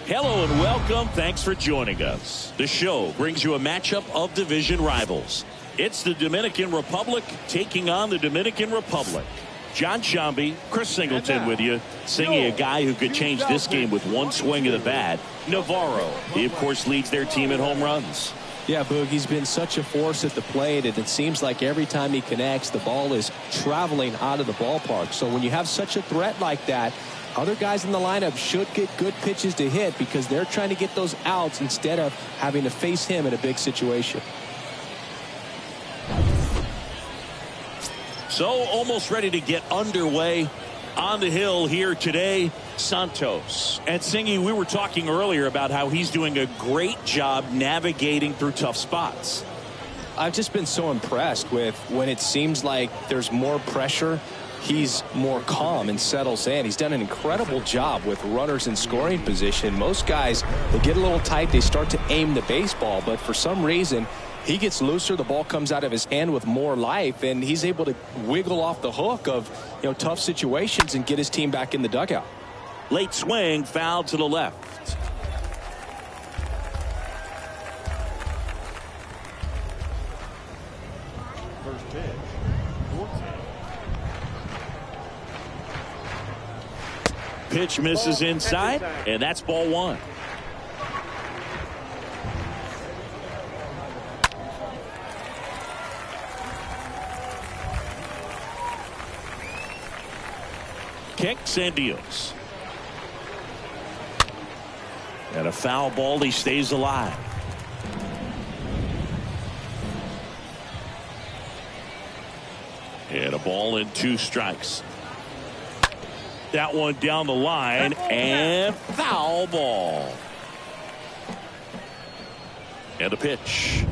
Hello and welcome. Thanks for joining us. The show brings you a matchup of division rivals. It's the Dominican Republic taking on the Dominican Republic. John Shambi, Chris Singleton with you, singing a guy who could change this game with one swing of the bat, Navarro. He, of course, leads their team in home runs. Yeah, Boog, he's been such a force at the plate, and it seems like every time he connects, the ball is traveling out of the ballpark. So when you have such a threat like that, other guys in the lineup should get good pitches to hit because they're trying to get those outs instead of having to face him in a big situation. So almost ready to get underway on the hill here today, Santos. And Singy, we were talking earlier about how he's doing a great job navigating through tough spots. I've just been so impressed with when it seems like there's more pressure, he's more calm and settles in. He's done an incredible job with runners in scoring position. Most guys, they get a little tight, they start to aim the baseball, but for some reason, he gets looser, the ball comes out of his hand with more life, and he's able to wiggle off the hook of tough situations and get his team back in the dugout. Late swing, foul to the left. First pitch. Pitch misses inside, and that's ball one. Kicks and deals. And a foul ball, he stays alive. And a ball and 2 strikes. That one down the line and foul ball. And a pitch.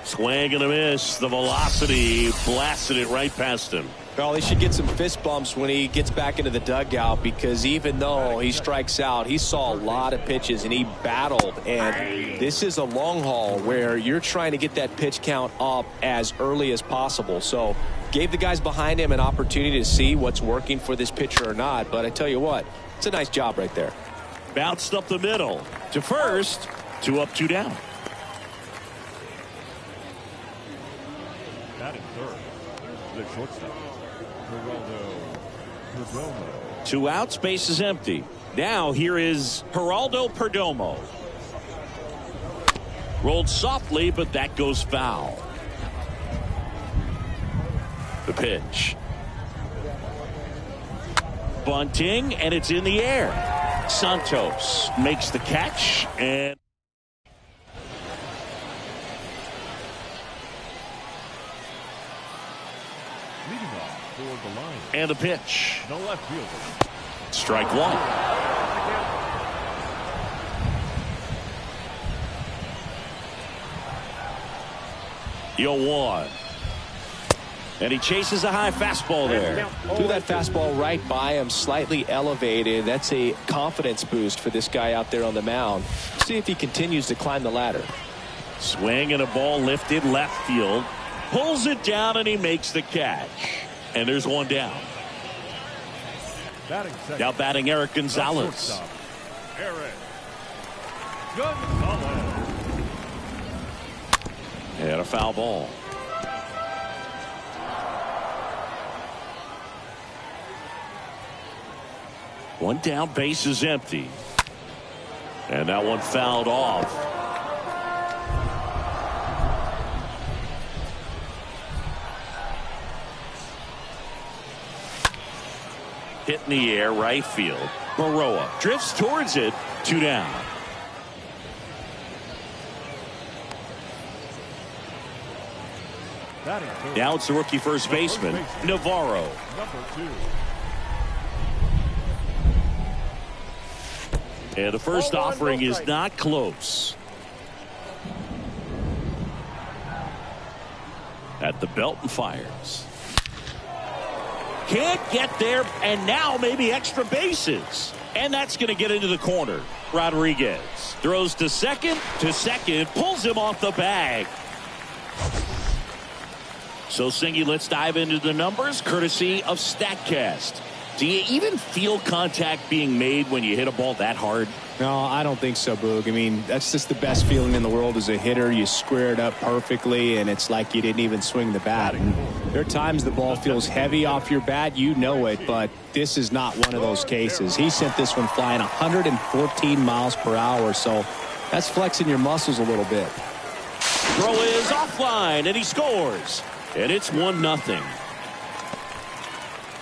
Swing and a miss. The velocity blasted it right past him. Well, he should get some fist bumps when he gets back into the dugout because even though he strikes out, he saw a lot of pitches and he battled. And this is a long haul where you're trying to get that pitch count up as early as possible. So gave the guys behind him an opportunity to see what's working for this pitcher or not. But I tell you what, it's a nice job right there. Bounced up the middle to first. 2 up, 2 down. Batting third, the shortstop, Perdomo. 2 outs, base is empty. Now here is Geraldo Perdomo. Rolled softly, but that goes foul. The pitch. Bunting, and it's in the air. Santos makes the catch, and Leading off toward the line. and the pitch. The left fielder. Strike 1. Yo 1. And he chases a high fastball there. Threw that fastball right by him, slightly elevated. That's a confidence boost for this guy out there on the mound. See if he continues to climb the ladder. Swing and a ball lifted left field. Pulls it down and he makes the catch. And there's 1 down. Batting second. Now batting Eric Gonzalez. Shortstop, Eric Gonzalez. And a foul ball. One down, base is empty. And that one fouled off. Hit in the air, right field. Maroa drifts towards it. 2 down. Batting third. Now it's the rookie first baseman, Navarro. Number 2. And the first offering is not close. At the belt and fires. Can't get there, and now maybe extra bases. And that's going to get into the corner. Rodriguez throws to second, pulls him off the bag. So, Singy, let's dive into the numbers, courtesy of StatCast. Do you even feel contact being made when you hit a ball that hard? No, I don't think so, Boog. I mean, that's just the best feeling in the world as a hitter. You square it up perfectly, and it's like you didn't even swing the bat. And there are times the ball feels heavy off your bat. You know it, but this is not one of those cases. He sent this one flying 114 miles per hour, so that's flexing your muscles a little bit. Throw is offline, and he scores. And it's 1-0.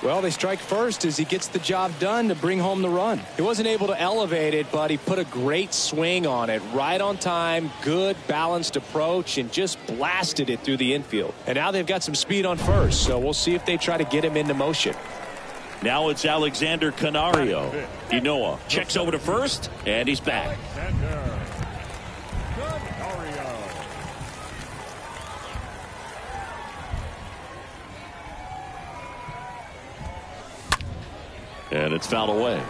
Well, they strike first as he gets the job done to bring home the run. He wasn't able to elevate it, but he put a great swing on it. Right on time, good balanced approach, and just blasted it through the infield. And now they've got some speed on first, so we'll see if they try to get him into motion. Now it's Alexander Canario. Inoa checks over to first, and he's back. And it's fouled away.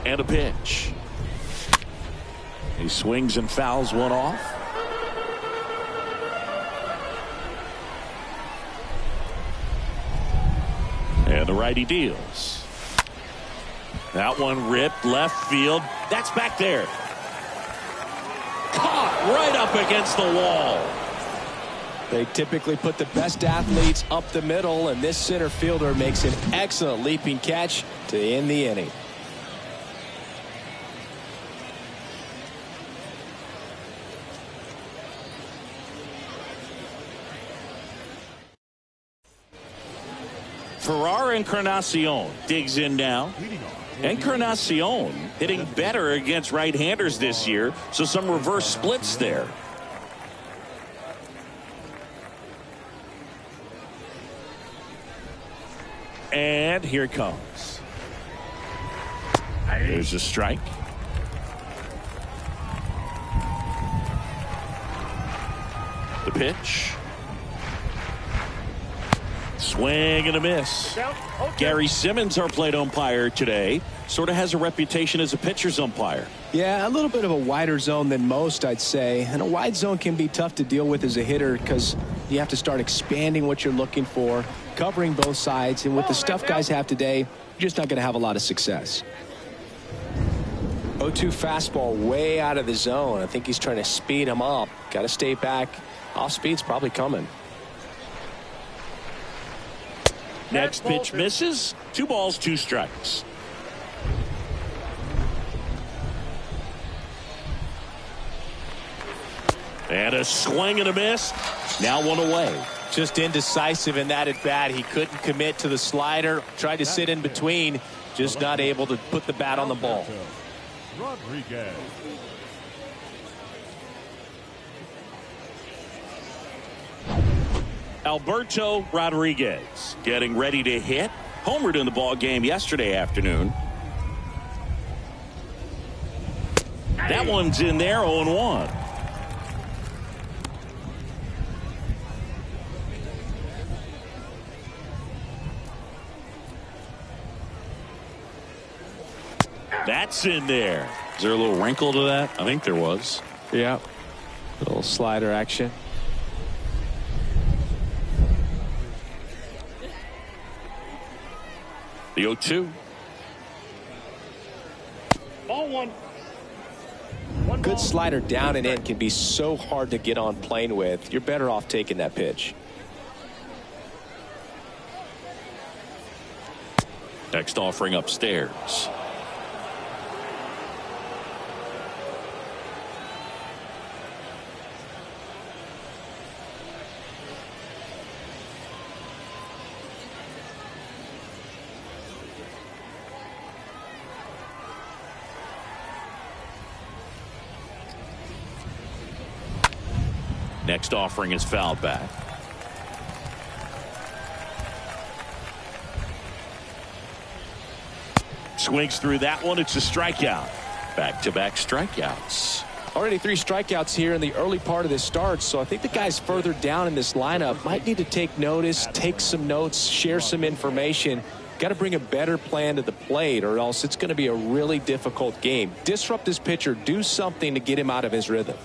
And a pitch. He swings and fouls one off. And the righty deals. That one ripped left field. That's back there. Caught right up against the wall. They typically put the best athletes up the middle, and this center fielder makes an excellent leaping catch to end the inning. Ferrar Encarnacion digs in now. Encarnacion hitting better against right-handers this year, so some reverse splits there. And here it comes. There's a strike. The pitch. Swing and a miss. Gary Simmons, our plate umpire today, sort of has a reputation as a pitcher's umpire. Yeah, a little bit of a wider zone than most, I'd say. And a wide zone can be tough to deal with as a hitter because you have to start expanding what you're looking for, covering both sides. And with the stuff guys have today, you're just not going to have a lot of success. 0-2 fastball way out of the zone. I think he's trying to speed him up. Got to stay back. Off speed's probably coming. Next pitch misses. 2 balls, 2 strikes. And a swing and a miss. Now 1 away. Just indecisive in that at bat. He couldn't commit to the slider. Tried to sit in between. Just not able to put the bat on the ball. Rodriguez. Alberto Rodriguez getting ready to hit. Homered in the ball game yesterday afternoon. That one's in there, 0-1. That's in there. Is there a little wrinkle to that? I think there was. Yeah. A little slider action. The 0-2. Ball 1. Good slider down and in can be so hard to get on plane with. You're better off taking that pitch. Next offering upstairs. Next offering is fouled back. Swings through that one. It's a strikeout. Back-to-back strikeouts. Already 3 strikeouts here in the early part of this start, so I think the guys further down in this lineup might need to take notice, take some notes, share some information. Got to bring a better plan to the plate, or else it's going to be a really difficult game. Disrupt this pitcher, do something to get him out of his rhythm.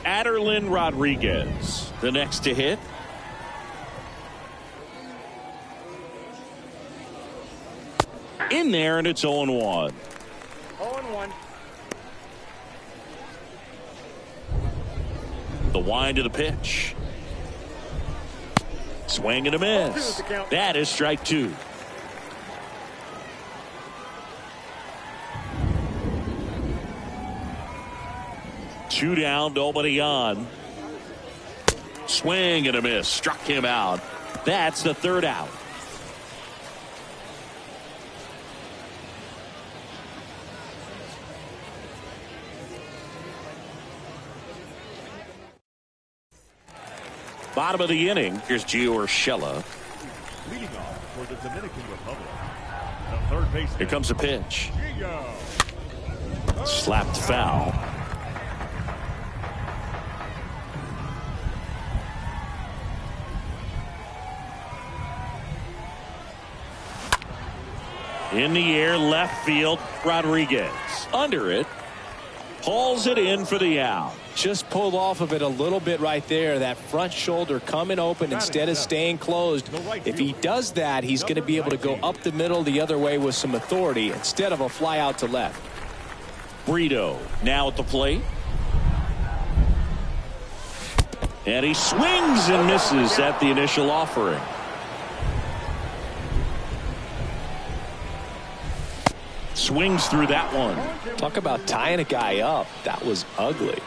Adry Rodriguez, the next to hit. In there, and it's 0-1. 0-1. The wind of the pitch. Swing and a miss. That is strike 2. Two down, nobody on. Swing and a miss. Struck him out. That's the 3rd out. Bottom of the inning. Here's Gio Urshela. Leading off for the Dominican Republic, the third baseman. Here comes a pitch. Gio. Slapped foul. In the air, left field. Rodriguez under it. Hauls it in for the out. Just pulled off of it a little bit right there. That front shoulder coming open instead of staying closed. If he does that, he's going to be able to go up the middle the other way with some authority instead of a fly out to left. Brito now at the plate. And he swings and misses at the initial offering. Swings through that one. Talk about tying a guy up. That was ugly.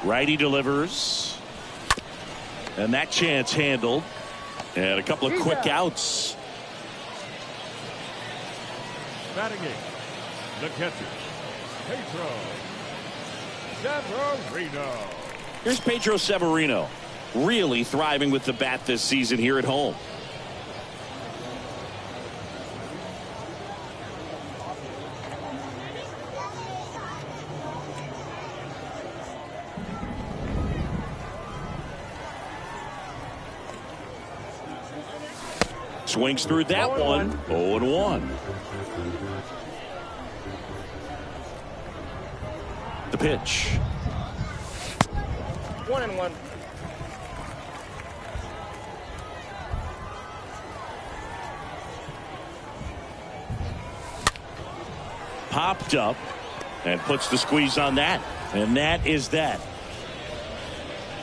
Righty delivers. And that chance handled. And a couple of quick outs. Batting in, the catcher, Pedro Severino. Here's Pedro Severino. Really thriving with the bat this season here at home. Swings through that one. 0-1. The pitch. 1-1. Popped up and puts the squeeze on that. And that is that.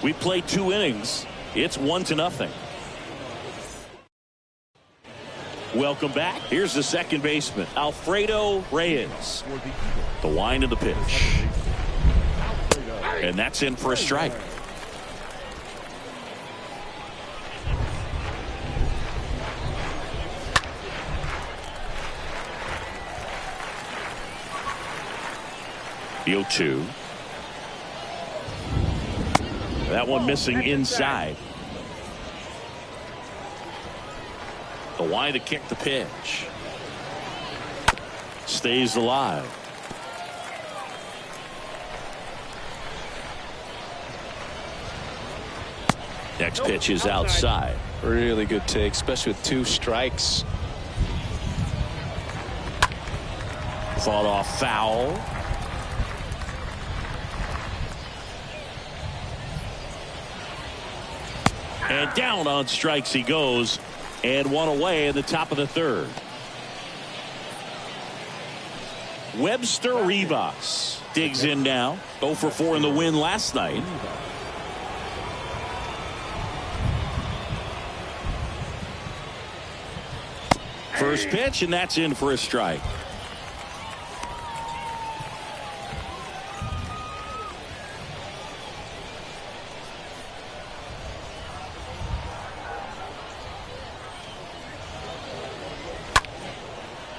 We played 2 innings. It's 1-0. Welcome back. Here's the second baseman, Alfredo Reyes. The wind of the pitch. And that's in for a strike. The 0-2. That one missing inside. The wind to kick the pitch. Stays alive. Next pitch is outside. Really good take, especially with 2 strikes. Fought off foul. And down on strikes he goes. And 1 away in the top of the 3rd. Webster Rivas digs in now. 0 for 4 in the win last night. First pitch, and that's in for a strike.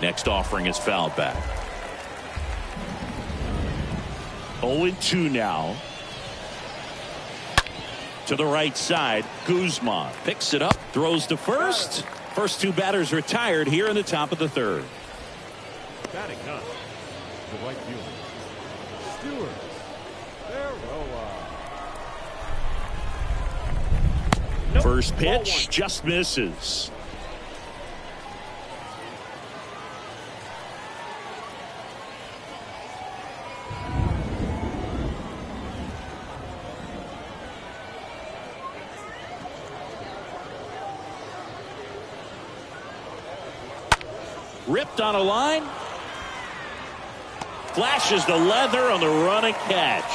Next offering is fouled back. 0-2 now. To the right side, Guzman picks it up, throws to first, First two batters retired here in the top of the third. Batting ninth, the right fielder, Stewart. First pitch just misses. Ripped on a line. Flashes the leather on the running catch.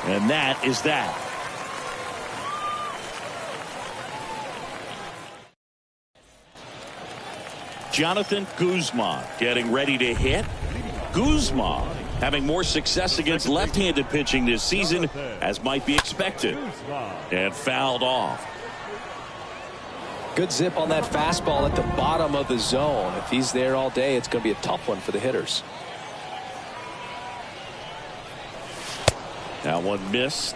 And that is that. Jonathan Guzman getting ready to hit. Guzman having more success against left-handed pitching this season, as might be expected. And fouled off. Good zip on that fastball at the bottom of the zone. If he's there all day, it's going to be a tough one for the hitters. That one missed.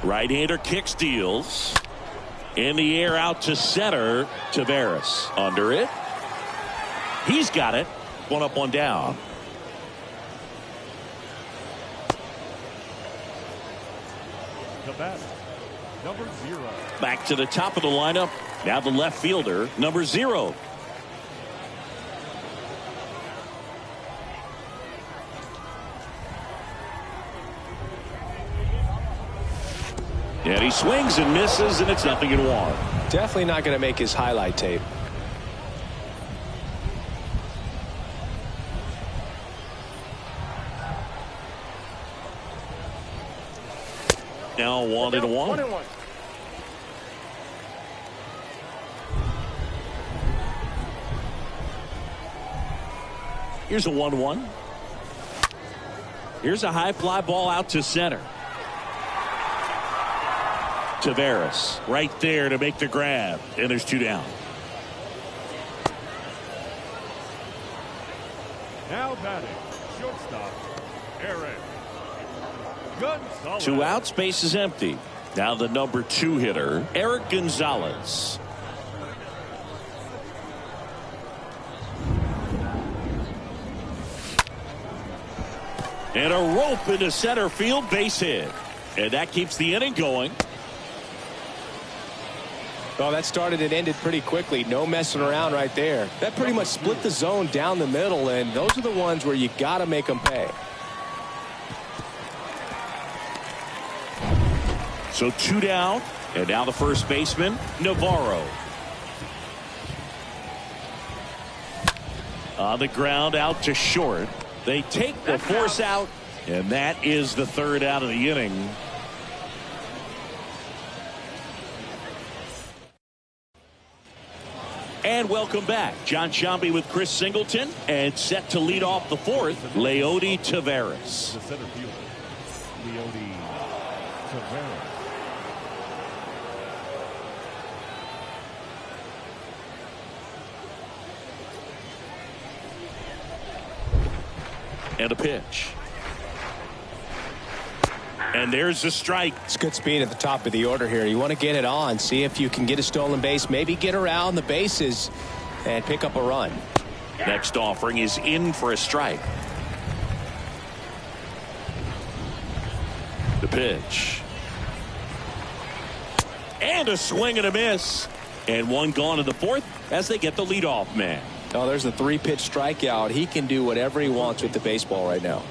Right-hander kicks, deals. In the air out to center. Tavares under it. He's got it. One up, one down. The batter, number 0. Back to the top of the lineup. Now the left fielder, number 0. And he swings and misses, and it's 0-1. Definitely not going to make his highlight tape. Now 1-1. Here's a 1-1. Here's a high fly ball out to center. Tavares right there to make the grab, and there's 2 down. Now batting, shortstop, Aaron Gonzalez. 2 outs, base is empty. Now the number 2 hitter, Eric Gonzalez. And a rope into center field, base hit. And that keeps the inning going. Well, that started and ended pretty quickly. No messing around right there. That pretty much split the zone down the middle, and those are the ones where you got to make them pay. So 2 down, and now the first baseman, Navarro. On the ground out to short. They take the force out, and that is the 3rd out of the inning. And welcome back. John Sciambi with Chris Singleton, and set to lead off the 4th, Leody Taveras. The center fielder, Leody Taveras. And a pitch. And there's the strike. It's good speed at the top of the order here. You want to get it on, see if you can get a stolen base, maybe get around the bases and pick up a run. Next offering is in for a strike. The pitch. And a swing and a miss. And one gone in the 4th as they get the leadoff man. Oh, there's a 3-pitch strikeout. He can do whatever he wants with the baseball right now.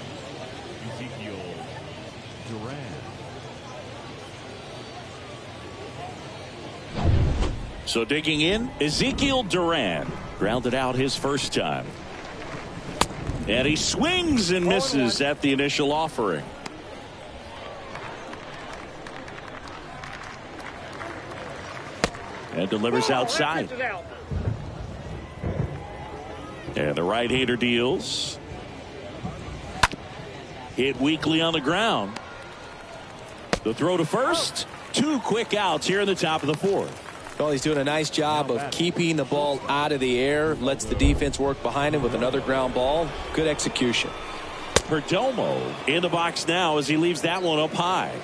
So digging in, Ezekiel Duran grounded out his first time. And he swings and misses at the initial offering. And delivers outside. And the right-hander deals. Hit weakly on the ground. The throw to first. 2 quick outs here in the top of the 4th. Well, he's doing a nice job of keeping the ball out of the air. Lets the defense work behind him with another ground ball. Good execution. Perdomo in the box now as he leaves that one up high.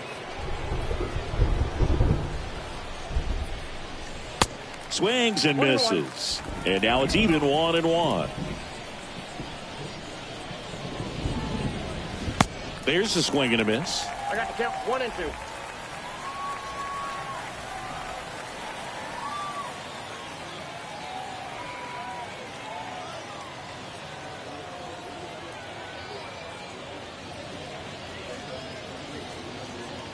Swings and misses. And now it's even 1-1. There's a swing and a miss. I got to count 1 and 2.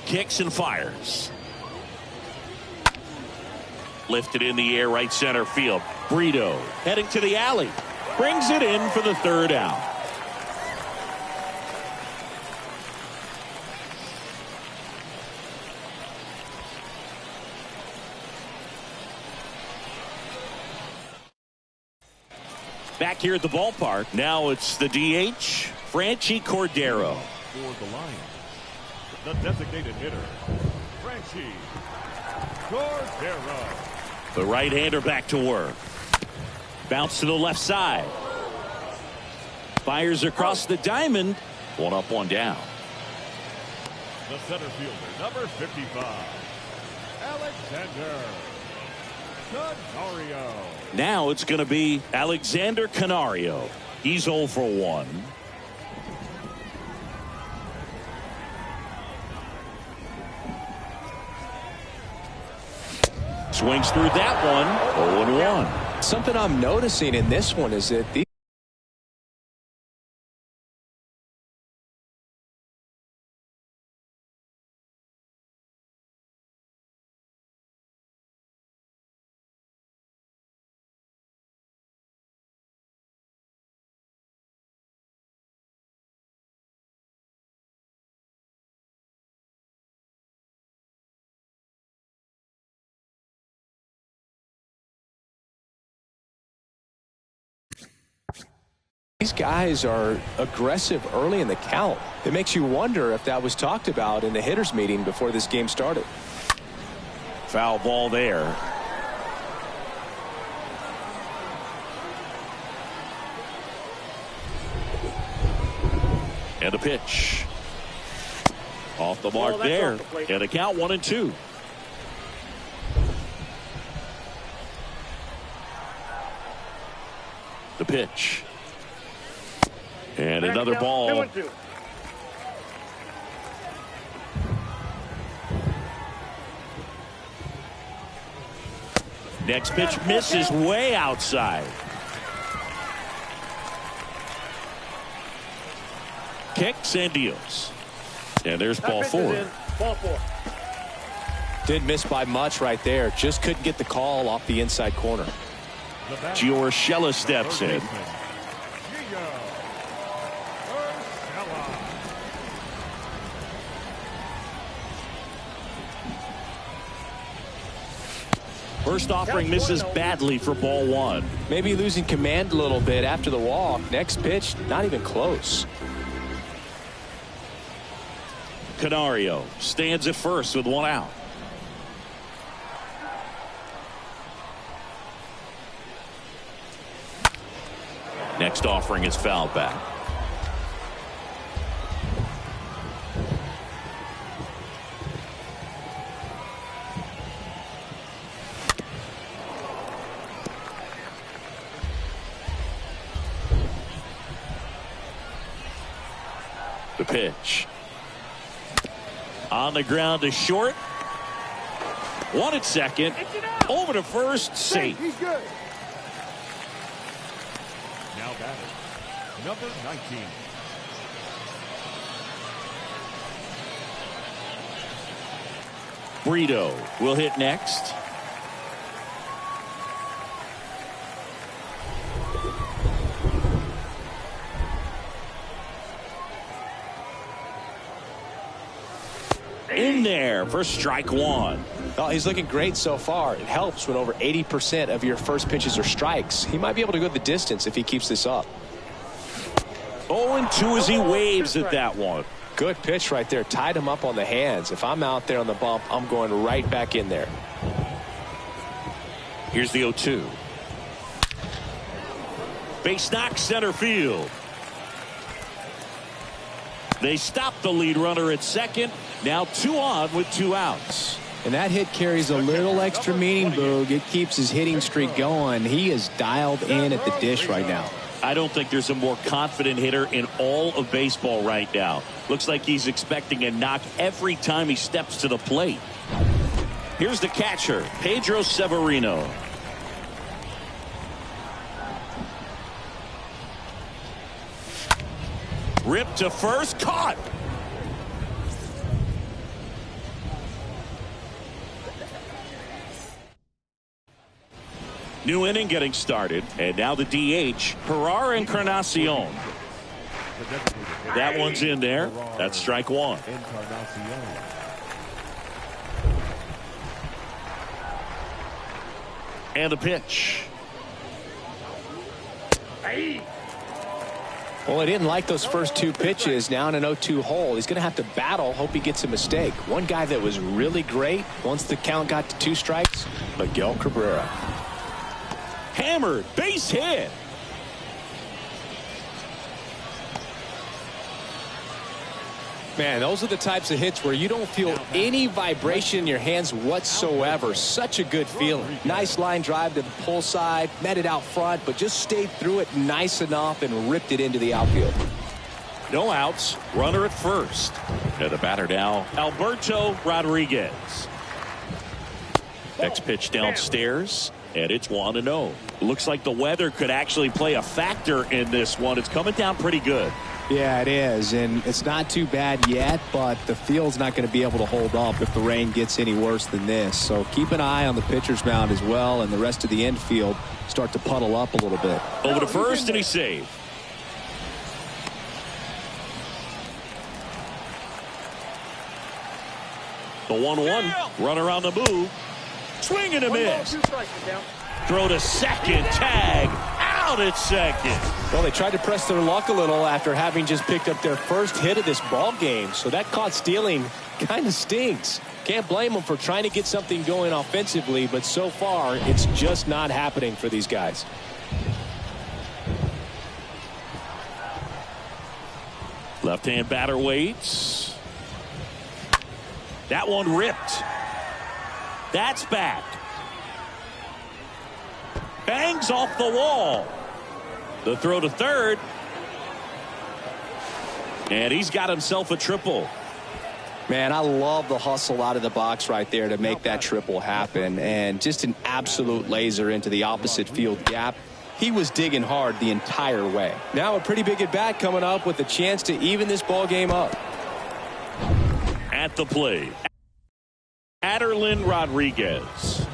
Kicks and fires. Lifted in the air, right center field. Brito heading to the alley. Brings it in for the third out. Back here at the ballpark. Now it's the DH, Franchi Cordero. For the Lions, the designated hitter, Franchi Cordero. The right-hander back to work. Bounce to the left side. Fires across the diamond. 1 up, 1 down. The center fielder, number 55, Alexander Canario. Now it's going to be Alexander Canario. He's 0 for 1. Swings through that one. 0-1. Something I'm noticing in this one is that these guys are aggressive early in the count. It makes you wonder if that was talked about in the hitters meeting before this game started. Foul ball there. And a pitch. Off the mark there. Off the and a count 1-2. The pitch. And another ball. 2 and 2. Next pitch misses way outside. Kicks and deals. And there's ball 4. Ball 4. Didn't miss by much right there. Just couldn't get the call off the inside corner. Giorgella steps in. First offering misses badly for ball 1. Maybe losing command a little bit after the walk. Next pitch, not even close. Canario stands at first with 1 out. Next offering is fouled back. The pitch. On the ground to short. 1 at second. Over to first. Safe. He's good. Now batting, number 19. Brito will hit next. In there for strike 1. Oh, he's looking great so far. It helps when over 80% of your first pitches are strikes. He might be able to go the distance if he keeps this up. 0-2 as he waves at that one. Good pitch right there. Tied him up on the hands. If I'm out there on the bump, I'm going right back in there. Here's the 0-2. Base knock center field. They stop the lead runner at second. Now 2 on with 2 outs. And that hit carries a little extra meaning, Boog. It keeps his hitting streak going. He is dialed in at the dish right now. I don't think there's a more confident hitter in all of baseball right now. Looks like he's expecting a knock every time he steps to the plate. Here's the catcher, Pedro Severino. Ripped to first, caught. New inning getting started, and now the DH, Herrera Encarnacion. That one's in there. That's strike 1. And the pitch. Well, he didn't like those first 2 pitches. Now in an 0-2 hole, he's going to have to battle, hope he gets a mistake. One guy that was really great once the count got to 2 strikes, Miguel Cabrera. Hammered, base hit. Man, those are the types of hits where you don't feel any vibration in your hands whatsoever. Such a good feeling. Nice line drive to the pull side, met it out front, but just stayed through it nice enough and ripped it into the outfield. No outs, runner at first. And the batter now, Alberto Rodriguez. Next pitch downstairs, and it's 1-0. Looks like the weather could actually play a factor in this one. It's coming down pretty good. Yeah, it is, and it's not too bad yet, but the field's not going to be able to hold up if the rain gets any worse than this. So keep an eye on the pitcher's mound as well, and the rest of the infield start to puddle up a little bit. Over to first, and he's saved. The 1-1, runner on the move. Swing and a miss. Throw to second, tag, out at second. Well, they tried to press their luck a little after having just picked up their first hit of this ball game. So that caught stealing kind of stinks. Can't blame them for trying to get something going offensively, but so far it's just not happening for these guys. Left-hand batter waits. That one ripped. That's back. Bangs off the wall. The throw to third. And he's got himself a triple. Man, I love the hustle out of the box right there to make that triple happen. And just an absolute laser into the opposite field gap. He was digging hard the entire way. Now a pretty big at bat coming up with a chance to even this ball game up. At the plate, Adry Rodriguez.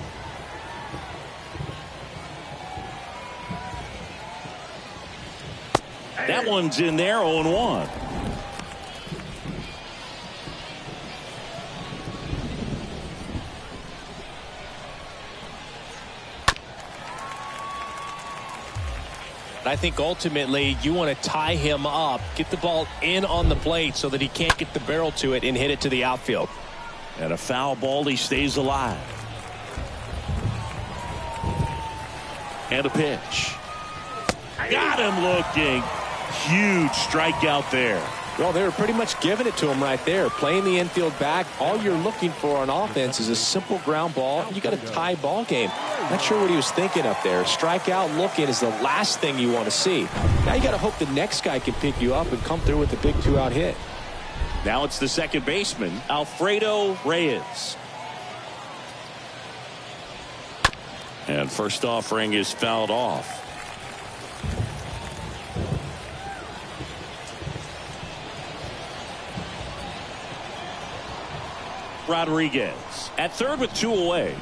That one's in there, 0-1. I think ultimately you want to tie him up, get the ball in on the plate so that he can't get the barrel to it and hit it to the outfield. And a foul ball, he stays alive. And a pitch. Got him looking. Huge strikeout there. Well, they were pretty much giving it to him right there. Playing the infield back. All you're looking for on offense is a simple ground ball. You got a tie ball game. Not sure what he was thinking up there. Strikeout looking is the last thing you want to see. Now you got to hope the next guy can pick you up and come through with a big 2-out hit. Now it's the second baseman, Alfredo Reyes. And first offering is fouled off. Rodriguez at third with 2 away.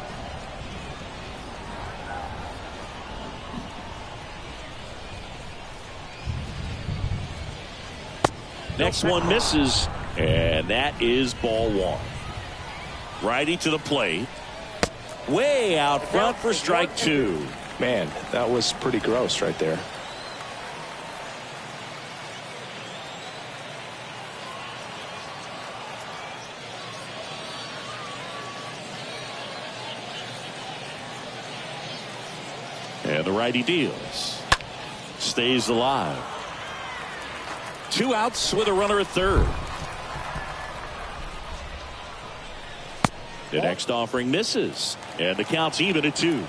Next one misses, and that is ball 1. Righty to the plate. Way out front for strike 2. Man, that was pretty gross right there. And the righty deals. Stays alive. 2 outs with a runner at third. The next offering misses, and the count's even at 2.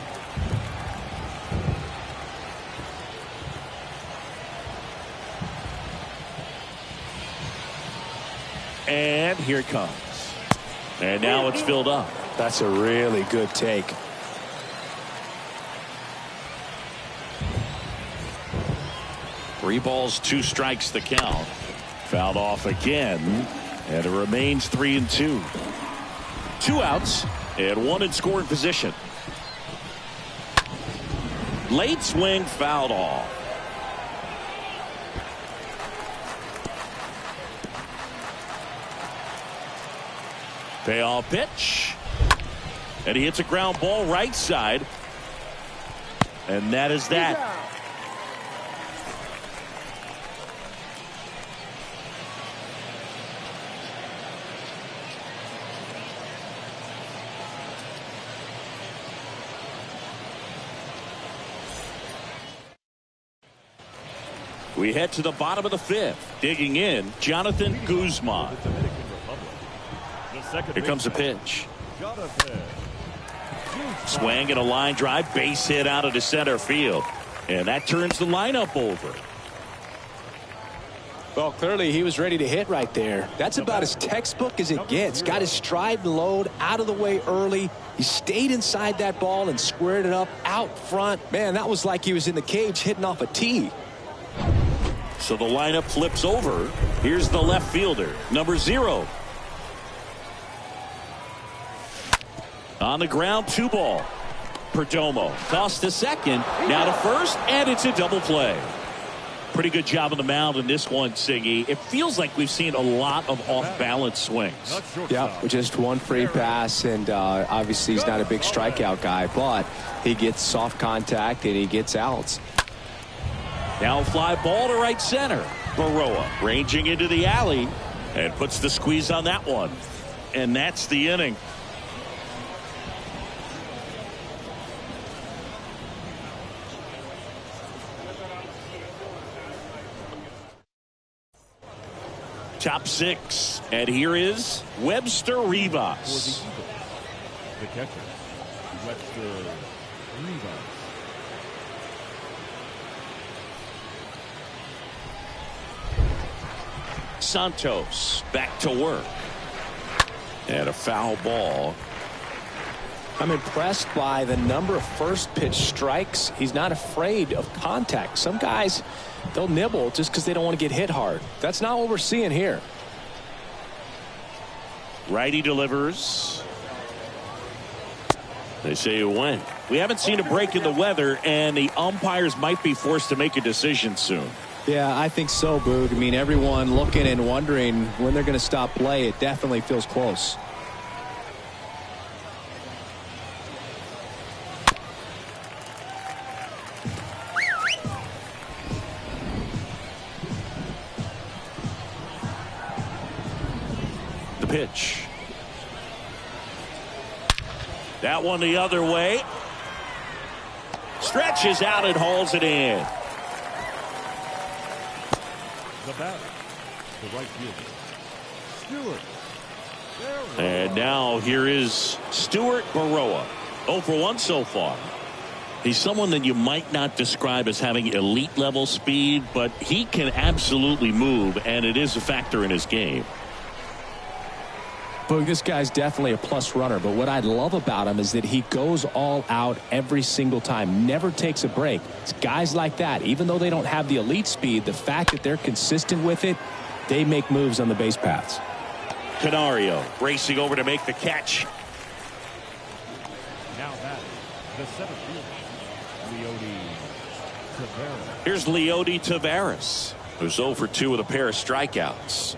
And here it comes. And now it's filled up. That's a really good take. Three balls, 2 strikes the count. Fouled off again, and it remains 3-2. 2 outs and 1 in scoring position. Late swing, fouled off. Payoff pitch, and he hits a ground ball right side, and that is that. We head to the bottom of the 5th. Digging in, Jonathan Guzman. Here comes a pitch. Swing and a line drive, base hit out of the center field. And that turns the lineup over. Well, clearly he was ready to hit right there. That's about as textbook as it gets. Got his stride and load out of the way early. He stayed inside that ball and squared it up out front. Man, that was like he was in the cage hitting off a tee. So the lineup flips over. Here's the left fielder, number 0. On the ground, 2 ball. Perdomo tossed to second, now to first, and it's a double play. Pretty good job on the mound in this one, Siggy. It feels like we've seen a lot of off-balance swings. Yeah, just 1 free pass, and obviously he's not a big strikeout guy, but he gets soft contact and he gets outs. Now a fly ball to right center. Baroa ranging into the alley and puts the squeeze on that one. And that's the inning. Top 6, and here is Webster Rivas. The catcher, Webster Rivas. Santos back to work. And a foul ball. I'm impressed by the number of first pitch strikes. He's not afraid of contact. Some guys, they'll nibble just because they don't want to get hit hard. That's not what we're seeing here. Righty delivers. They say it went. We haven't seen a break in the weather, and the umpires might be forced to make a decision soon. Yeah, I think so, Boog. I mean, everyone looking and wondering when they're going to stop play. It definitely feels close. The pitch. That one the other way. Stretches out and hauls it in. The batter, the right fielder, Stewart. And now here is Stuart Baroa. 0 for 1 so far. He's someone that you might not describe as having elite level speed, but he can absolutely move, and it is a factor in his game. Boog, this guy's definitely a plus runner, but what I love about him is that he goes all out every single time, never takes a break. It's guys like that, even though they don't have the elite speed, the fact that they're consistent with it, they make moves on the base paths. Canario racing over to make the catch. Now batting, the center fielder, Leody Taveras. Here's Leody Taveras, who's 0 for 2 with a pair of strikeouts.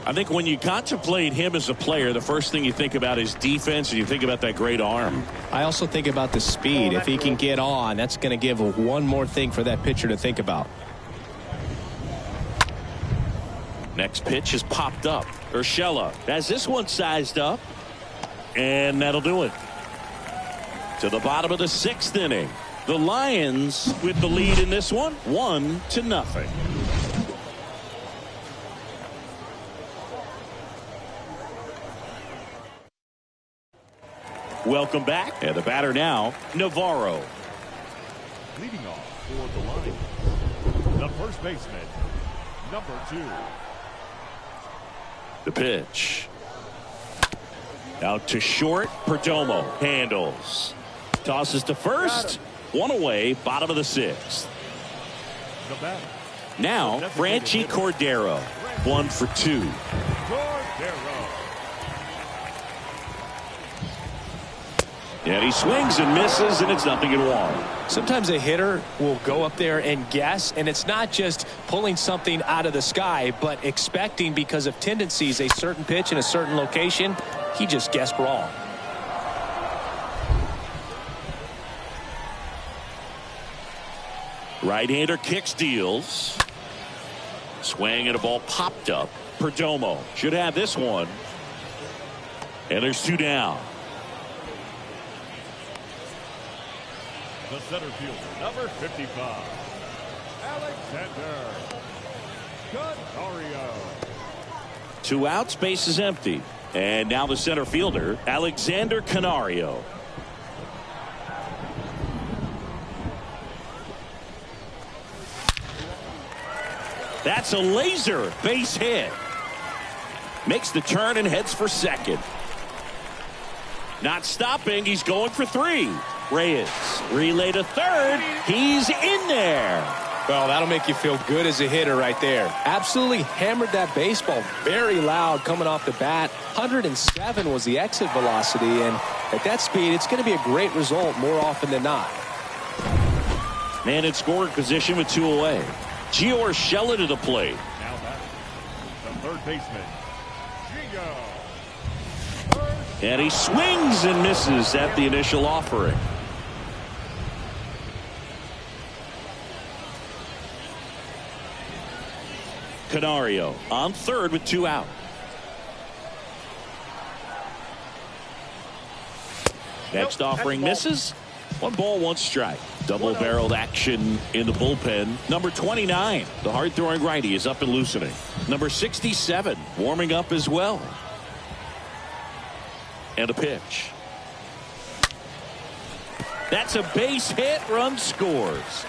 I think when you contemplate him as a player, the first thing you think about is defense, and you think about that great arm. I also think about the speed. If he can get on, that's going to give one more thing for that pitcher to think about. Next pitch is popped up. Urshela has this one sized up, and that'll do it. To the bottom of the 6th inning. The Lions with the lead in this one, 1-0. Welcome back. And the batter now, Navarro. Leading off for the line, the first baseman, number 2. The pitch. Out to short. Perdomo handles. Tosses to first. One away. Bottom of the 6th. The batter. Now, Franchi Cordero. 1 for 2. Cordero. And he swings and misses, and it's 0-1. Sometimes a hitter will go up there and guess, and it's not just pulling something out of the sky, but expecting because of tendencies a certain pitch in a certain location. He just guessed wrong. Right-hander kicks, deals. Swing and a ball popped up. Perdomo should have this one. And there's 2 down. The center fielder, number 55, Alexander Canario. 2 outs, base is empty. And now the center fielder, Alexander Canario. That's a laser base hit. Makes the turn and heads for second. Not stopping, he's going for 3. Reyes, relay to third. He's in there. Well, that'll make you feel good as a hitter right there. Absolutely hammered that baseball very loud coming off the bat. 107 was the exit velocity, and at that speed, it's going to be a great result more often than not. Man in scoring position with 2 away. Gio Urshela to the plate. Now batting, the third baseman, Gio. And he swings and misses at the initial offering. Canario on third with 2 out. Next offering misses. 1 ball, 1 strike. Double-barreled action in the bullpen. Number 29, the hard-throwing righty, is up and loosening. Number 67, warming up as well. And a pitch. That's a base hit. Run scores.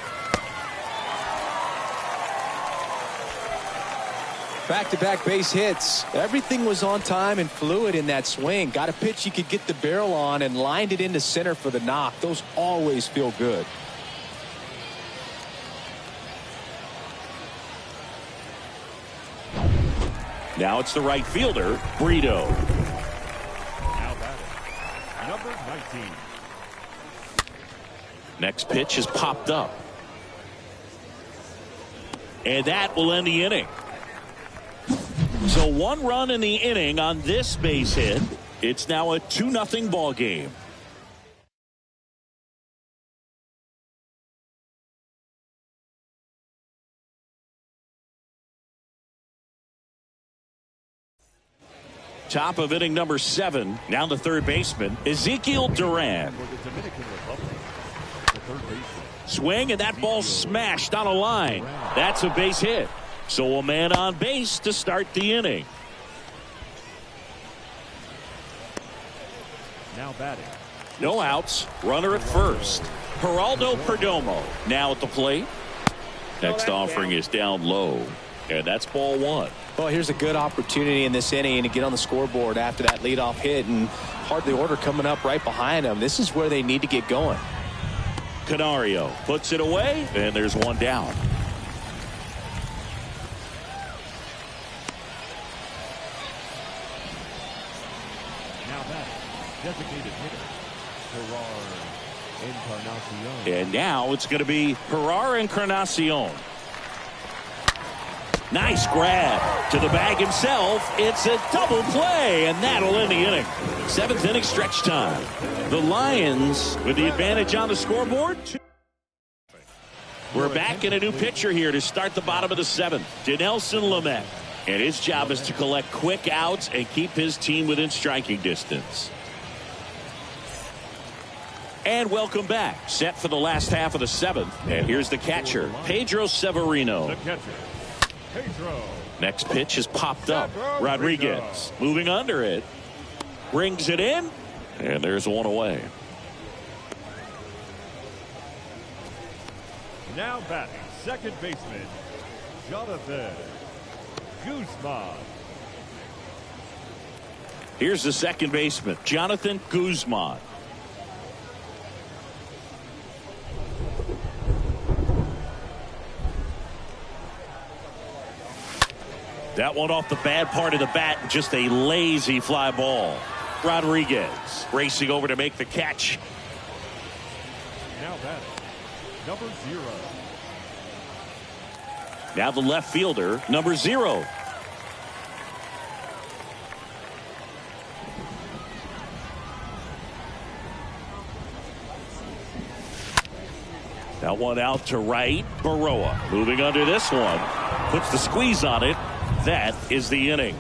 Back-to-back base hits. Everything was on time and fluid in that swing. Got a pitch you could get the barrel on and lined it into center for the knock. Those always feel good. Now it's the right fielder, Brito. Now batting, number 19. Next pitch is popped up. And that will end the inning. So 1 run in the inning on this base hit. It's now a 2-0 ball game. Top of inning number 7. Now the third baseman, Ezekiel Duran. For the Dominican Republic, the third baseman. Swing, and that ball smashed on a line. That's a base hit. So a man on base to start the inning. Now batting, No outs. Runner at first. Geraldo Perdomo now at the plate. Next offering is down low. And that's ball 1. Well, here's a good opportunity in this inning to get on the scoreboard after that leadoff hit, and hardly order coming up right behind them. This is where they need to get going. Canario puts it away, and there's 1 down. now batting, designated hitter, Gerard Encarnacion. And now it's going to be Gerard Encarnacion. Nice grab to the bag himself. It's a double play, and that'll end the inning. 7th inning stretch time. The Lions with the advantage on the scoreboard. We're back in a new pitcher here to start the bottom of the 7th. Dinelson Lamet. And his job is to collect quick outs and keep his team within striking distance. And welcome back. Set for the last half of the 7th. And here's the catcher, Pedro Severino. The catcher, Pedro. Next pitch is popped up. Rodriguez moving under it. Brings it in. And there's one away. Now batting, second baseman, Jonathan Guzman. Here's the second baseman, Jonathan Guzman. That one off the bad part of the bat, just a lazy fly ball. Rodriguez racing over to make the catch. Now batting, number 0. Now the left fielder, number 0. That one out to right. Baroa moving under this one. Puts the squeeze on it. That is the inning.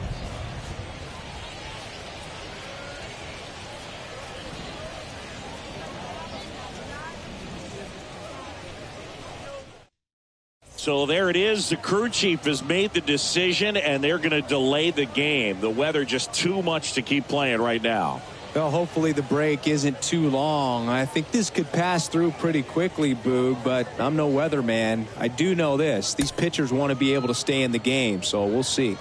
So there it is. The crew chief has made the decision, and they're going to delay the game. The weather just too much to keep playing right now. Well, hopefully the break isn't too long. I think this could pass through pretty quickly, Boog, but I'm no weatherman. I do know this. These pitchers want to be able to stay in the game, so we'll see.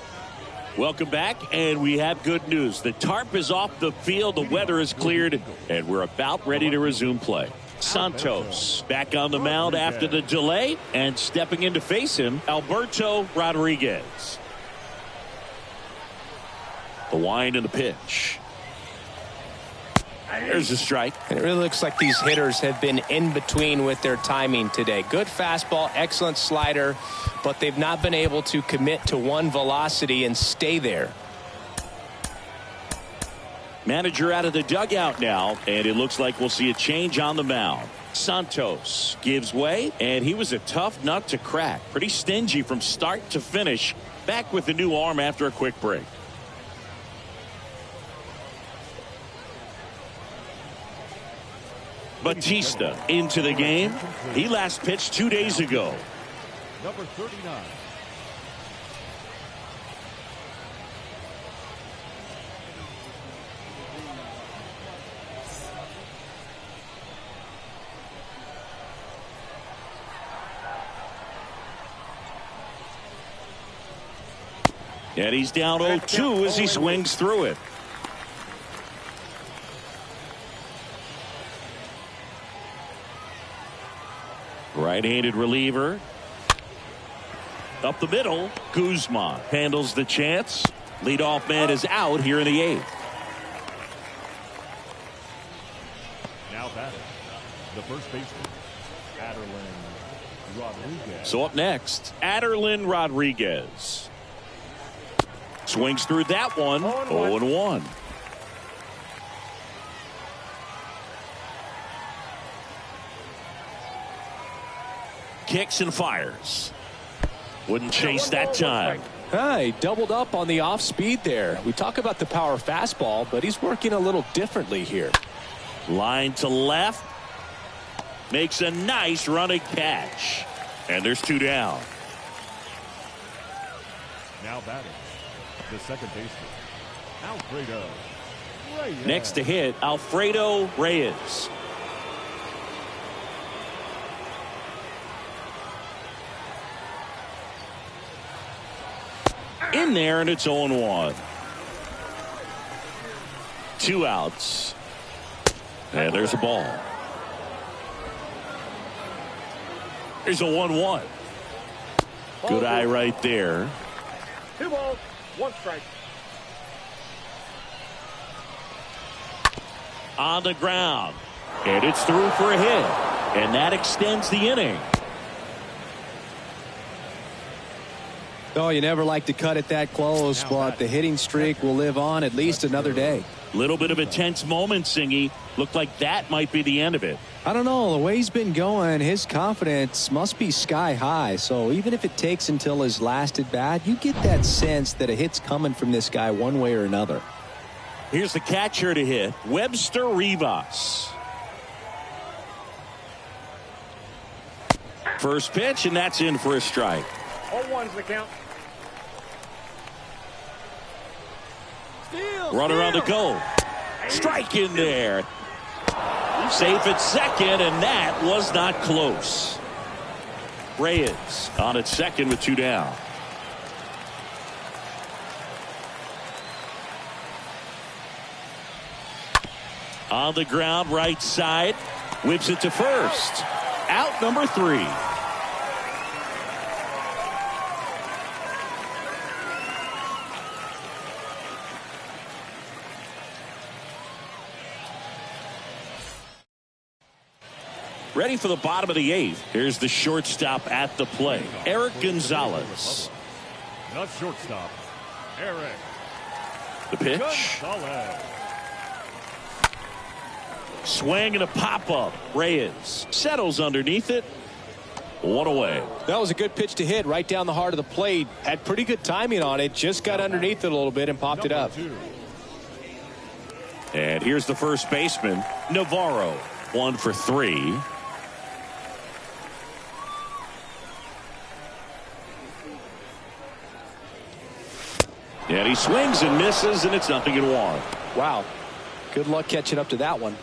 Welcome back, and we have good news. The tarp is off the field, the weather is cleared, and we're about ready to resume play. Santos back on the mound after the delay, and stepping in to face him, Alberto Rodriguez. The wind and the pitch. There's a strike. And it really looks like these hitters have been in between with their timing today. Good fastball, excellent slider, but they've not been able to commit to one velocity and stay there. Manager out of the dugout now, and it looks like we'll see a change on the mound. Santos gives way, and he was a tough nut to crack. Pretty stingy from start to finish. Back with the new arm after a quick break. Batista into the game. He last pitched 2 days ago. Number 39. And he's down 0-2 as he swings through it. Right-handed reliever. Up the middle, Guzman handles the chance. Leadoff man is out here in the 8th. Now batting, the first baseman, Adry Rodriguez. So up next, Adry Rodriguez. Swings through that one. 0-1. Kicks and fires. Wouldn't chase that time. He doubled up on the off speed there. We talk about the power fastball, but he's working a little differently here. Line to left. Makes a nice running catch. And there's 2 down. Now batting, the second baseman, Alfredo Reyes. Next to hit, Alfredo Reyes. In there, and it's 0-1. 2 outs. And there's a ball. There's a 1-1. Good eye right there. 2 balls, 1 strike. On the ground. And it's through for a hit. And that extends the inning. Oh, you never like to cut it that close, but the hitting streak will live on at least another day. Little bit of a tense moment, Singy. Looked like that might be the end of it. I don't know. The way he's been going, his confidence must be sky high. So even if it takes until his last at bat, you get that sense that a hit's coming from this guy one way or another. Here's the catcher to hit, Webster Rivas. First pitch, and that's in for a strike. 0-1's the count. Runner on the go. Strike in there. Safe at second, and that was not close. Reyes on at second with 2 down. On the ground, right side. Whips it to first. Out number 3. Ready for the bottom of the 8th. Here's the shortstop at the plate, Eric Gonzalez. The shortstop, Eric. The pitch. Gonzalez. Swing and a pop-up. Reyes settles underneath it. 1 away. That was a good pitch to hit right down the heart of the plate. Had pretty good timing on it. Just got underneath it a little bit and popped it up. 2. And here's the first baseman, Navarro. 1 for 3. And he swings and misses, and it's 0-1. Wow. Good luck catching up to that one.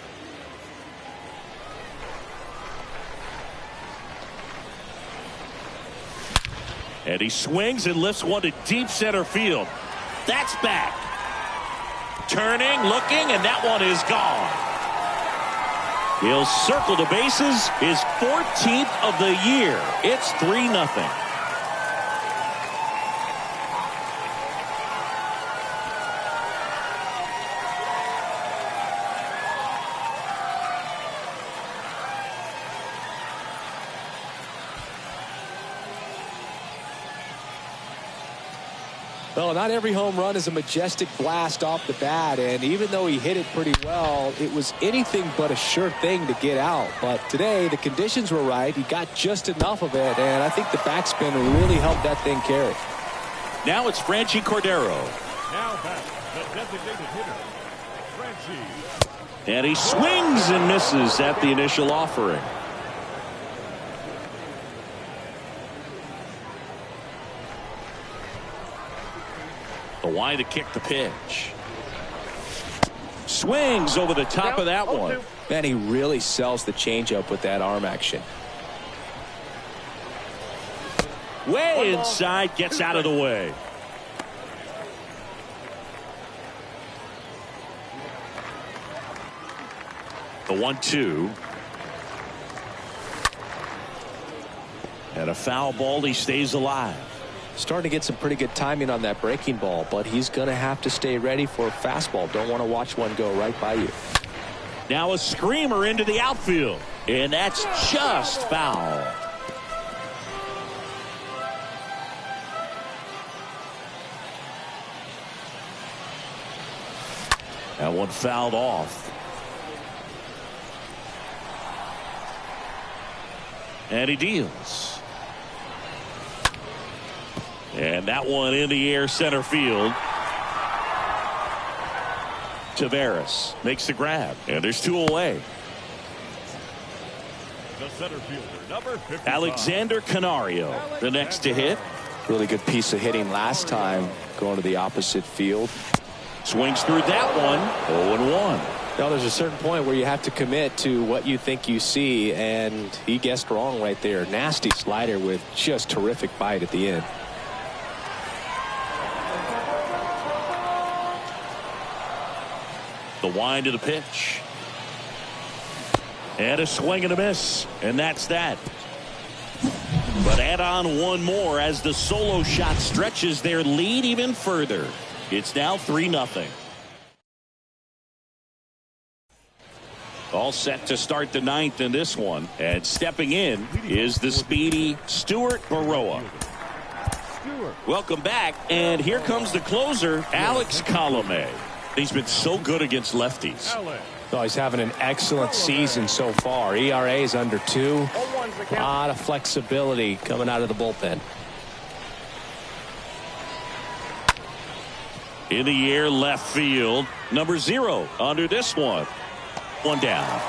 And he swings and lifts one to deep center field. That's back. Turning, looking, and that one is gone. He'll circle the bases, his 14th of the year. It's 3-0. Well, not every home run is a majestic blast off the bat, and even though he hit it pretty well, it was anything but a sure thing to get out. But today, the conditions were right. He got just enough of it, and I think the backspin really helped that thing carry. Now it's Franchi Cordero. Now back, the designated hitter, Franchi. And he swings and misses at the initial offering. The wide to kick the pitch. Swings over the top of that one. Man, he really sells the changeup with that arm action. Way inside, gets out of the way. The 1-2. And a foul ball, he stays alive. Starting to get some pretty good timing on that breaking ball, but he's going to have to stay ready for a fastball. Don't want to watch one go right by you. Now a screamer into the outfield, and that's just foul. That one fouled off. And he deals. And that one in the air center field. Tavares makes the grab, and there's 2 away. The center fielder, number 55. Alexander Canario, the next to hit. Really good piece of hitting last time, going to the opposite field. Swings through that one. 0-1. Now there's a certain point where you have to commit to what you think you see, and he guessed wrong right there. Nasty slider with just terrific bite at the end. The wind of the pitch. And a swing and a miss. And that's that. But add on one more as the solo shot stretches their lead even further. It's now 3-0. All set to start the 9th in this one. And stepping in is the speedy Stuart Baroa. Welcome back. And here comes the closer, Alex Colomé. He's been so good against lefties. Oh, he's having an excellent season so far. ERA is under 2. A lot of flexibility coming out of the bullpen. In the air left field. Number 0 under this one. 1 down.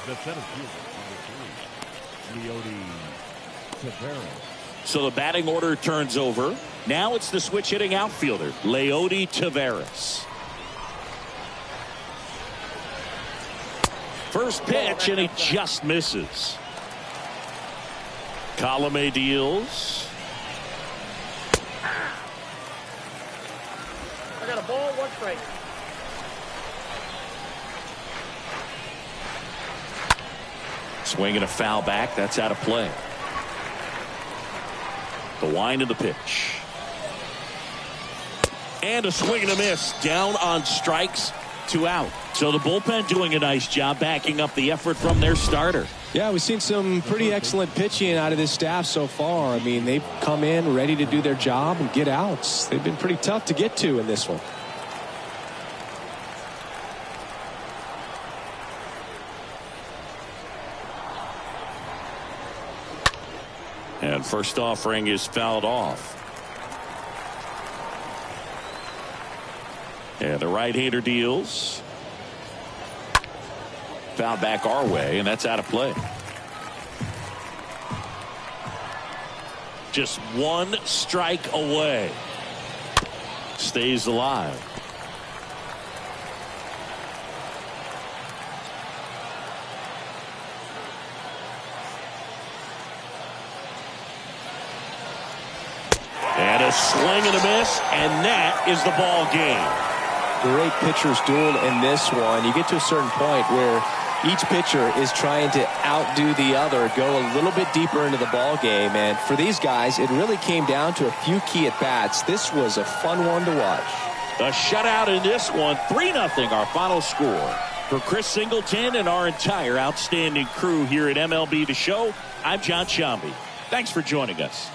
The center fielder, number 3, Leody Tavares. So the batting order turns over. Now it's the switch hitting outfielder, Leody Taveras. First pitch, and he just misses. Colome deals. I got a ball, 1 strike. Swing and a foul back. That's out of play. The wind of the pitch. And a swing and a miss. Down on strikes, 2 out. So the bullpen doing a nice job backing up the effort from their starter. Yeah, we've seen some pretty excellent pitching out of this staff so far. I mean, they've come in ready to do their job and get outs. They've been pretty tough to get to in this one. And first offering is fouled off. And the right-hander deals. Foul back our way, and that's out of play. Just 1 strike away. Stays alive. And a swing and a miss, and that is the ball game. Great pitcher's duel in this one. You get to a certain point where each pitcher is trying to outdo the other, go a little bit deeper into the ball game, and for these guys it really came down to a few key at bats. This was a fun one to watch. A shutout in this one, 3-0 our final score. For Chris Singleton and our entire outstanding crew here at MLB The Show, I'm John Shambi. Thanks for joining us.